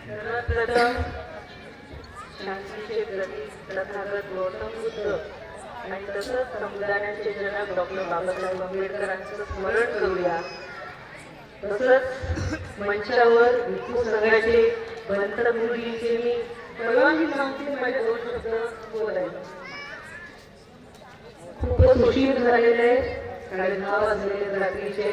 सर्वप्रथम शांतीचे प्रतीक तथागत गौतम बुद्ध आणि तसंच संविधानाचे जनक डॉक्टर बाबासाहेब आंबेडकरांचं स्मरण करूया। तसंच मंचावर विठू संघाचे बंत मुलींचे मी परवानगी मागते माझे 2 शब्द बोलायला। खूपच उशीर झालेले 10:30 वाजलेले रात्रीचे,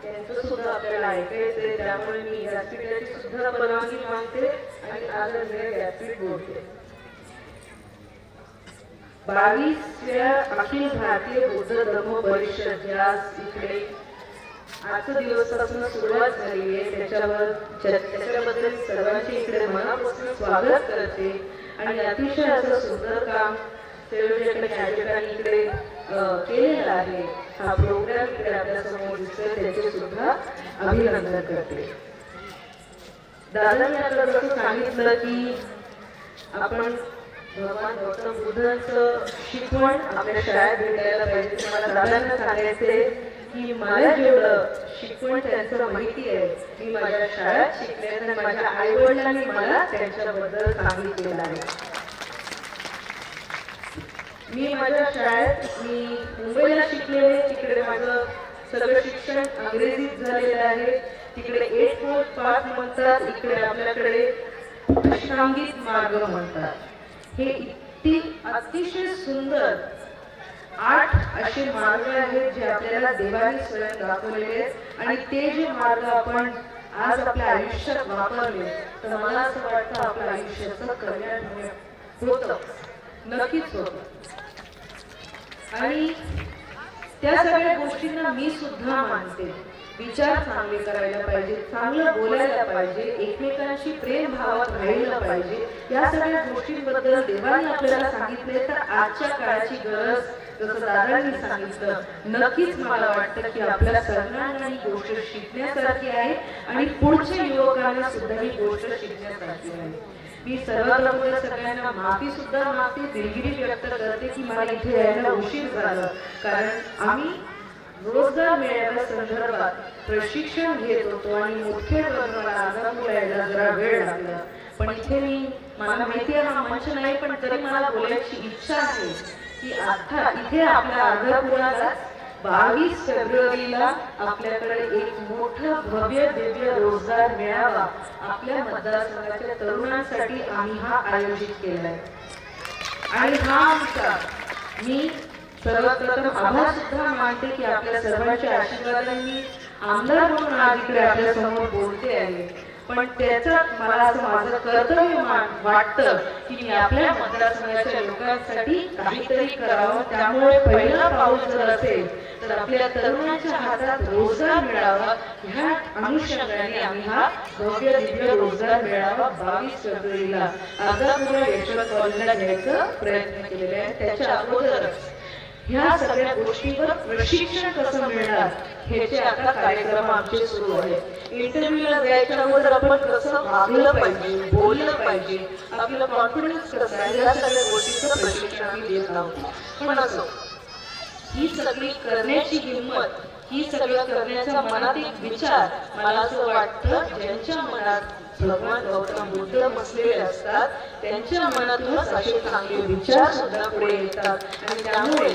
त्यांचं सुद्धा आपल्याला ऐकायचंय, त्यामुळे मी व्यासपीठाची सुद्धा परवानगी मागते आणि आज व्यासपीठ बोलते। 22व्या अखिल भारतीय बौद्ध धर्म परिषद ज्यास इकडे आजच्या दिवसापासून सुरुवात झाली आहे, त्याच्याबद्दल सर्वांचे इकडे मनापासून स्वागत करते आणि अतिशय असं सुंदर काम संयोजकांनी इकडे केलेलं आहे। हा प्रोग्राम इकडे आपल्या समोर दिसतोय, त्याचे सुद्धा अभिनंदन करते। दादांनी आपल्याला जसं सांगितलं की आपण भगवान गौतम बुद्धांचं शिकवण आपल्या शाळेत भेटायला पाहिजे। मला दादांना सांगायचे की मला जेवढं शिकवण त्यांचं माहिती आहे, मी माझ्या शाळेत शिकले आणि माझ्या आई वडिलांनी मला त्यांच्याबद्दल सांगितलेलं आहे। मी माझ्या शाळेत मुंबईला शिकले, तिकडे माझं सगळं शिक्षण अंग्रेजीत झालेलं आहे। तिकडे 8.5 म्हणतात, इकडे आपल्याकडे अष्टांगिक मार्ग म्हणतात। हे अतिशय सुंदर 8 असे मार्ग आहेत जे आपल्याला देवाने स्वयं दाखवलेले आहेत आणि ते जे मार्ग आपण आज आपल्या आयुष्यात वापरले तर मला असं वाटतं आपल्या आयुष्याचं कल्याण होतं, नक्कीच होतं। आणि त्या सगळ्या गोष्टींना मी सुद्धा मानते। विचार चांगले करायला पाहिजे, चांगलं बोलायला पाहिजे, एकमेकांशी प्रेम भावात राहिलं पाहिजे। या सगळ्या गोष्टींबद्दल देवाने आपल्याला सांगितले तर आजच्या काळाची गरज, जसं दादांनी सांगितलं, नक्कीच मला वाटतं की आपल्या सर्वांना ही गोष्ट शिकण्यासारखी आहे आणि पुढच्या युवकांना सुद्धा ही गोष्ट शिकण्यासारखी आहे। मी सर्वात अगोदर सगळ्यांना माफी सुद्धा मागते, दिलगिरी व्यक्त करते की मला इथे यायला उशीर झाला, कारण आम्ही रोजगार मेळाव्या संदर्भात प्रशिक्षण घेत होतो आणि मुख्यत्वे मला आगापूरला यायला जरा वेळ लागला। पण इथे मला माहिती आहे हा मंच नाही, पण तरी मला बोलायची इच्छा आहे की आता इथे आपल्या आगापुराला 22 फेब्रुवारीला आपल्याकडे एक मोठं भव्य दिव्य रोजगार मेळावा आपल्या मतदारसंघाच्या तरुणांसाठी आम्ही हा आयोजित केलाय। आणि हा आमचा मी सर्वप्रथम आभार सुद्धा मानते की आपल्या सर्वांच्या आशीर्वादांनी आमदार म्हणून आज इकडे आपल्या समोर बोलते आहे। पण त्याचं मला असं माझं कर्तव्य वाटतं की मी आपल्या मतदारसंघाच्या लोकांसाठी काहीतरी करावं। त्यामुळे पहिला पाऊल जर असेल तर आपल्या तरुणांच्या हातात रोजगार मिळावा, ह्या अनुषंगाने आम्ही हा भव्य दिव्य रोजगार मेळावा 22 फेब्रुवारीला आगापूर यशवंत कॉलेजला घ्यायचा प्रयत्न केलेला आहे। त्याच्या अगोदरच ह्या सगळ्या गोष्टींवर प्रशिक्षण कसं मिळणार ह्याचे आता कार्यक्रम आमचे सुरू आहेत। इंटरव्ह्यूला जायच्या अगोदर आपण कसं वागलं पाहिजे, बोललं पाहिजे, आपलं कॉन्फिडन्स कसं आहे, या सगळ्या गोष्टींचं प्रशिक्षण आम्ही देत आहोत। पण असं ही सगळी करण्याची हिंमत, ही सगळं करण्याचा मनात एक विचार, मला असं वाटतं ज्यांच्या मनात भगवान गौतम बुद्ध बसलेले असतात त्यांच्या मनातूनच असे चांगले विचार सुद्धा पुढे येतात। आणि त्यामुळे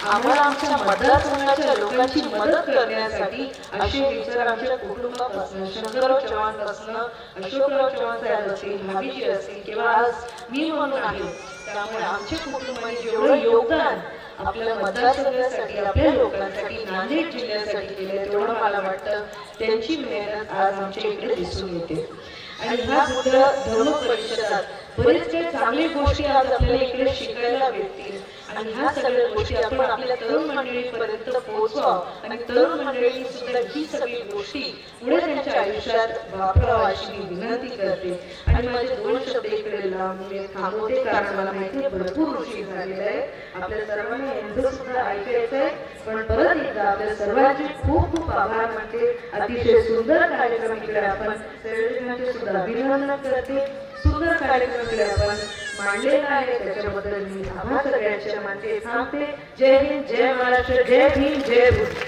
आम्हाला आमच्या मतदारसंघाच्या लोकांची मदत करण्यासाठी असे विचार आमच्या कुटुंबापासून, शंकरराव चव्हाणपासून, अशोकराव चव्हाण साहेब असतील, भाभीजी असतील किंवा आज मी म्हणून आहे, त्यामुळे आमच्या कुटुंबाने जेवढं योगदान आपल्या मतदारसंघासाठी, आपल्या लोकांसाठी, नांदेड जिल्ह्यासाठी केले, तेवढं मला वाटतं त्यांची मेहनत आज आमच्या इकडे दिसून येते। आणि ह्या बुद्ध धर्म परिषदात बरेच काही चांगल्या गोष्टी आज आपल्याला इकडे शिकायला भेटतील आणि ह्या सगळ्या गोष्टी आपण आपल्या तरुण मंडळीपर्यंत पोहोचवावं आणि तरुण मंडळी सुद्धा ही सगळी गोष्टी पुढे त्यांच्या आयुष्यात वापरावं अशी मी विनंती करते। आणि माझे 2 शब्द इकडे मी थांबवते, कारण मला माहिती आहे भरपूर उशीर झालेला आहे, आपल्या सर्वांना यांचं सुद्धा ऐकायचं आहे। पण परत एकदा आपल्या सर्वांचे खूप खूप आभार मानते। अतिशय सुंदर कार्यक्रम इकडे आपण संयोजकांचे सुद्धा अभिनंदन करते। सुंदर कार्यक्रम इकडे आपण मांडलेला आहे, त्याच्याबद्दल मी आभार सगळ्यांचे मानते, थांबते। जय हिंद, जय महाराष्ट्र, जय भीम, जय बुद्ध।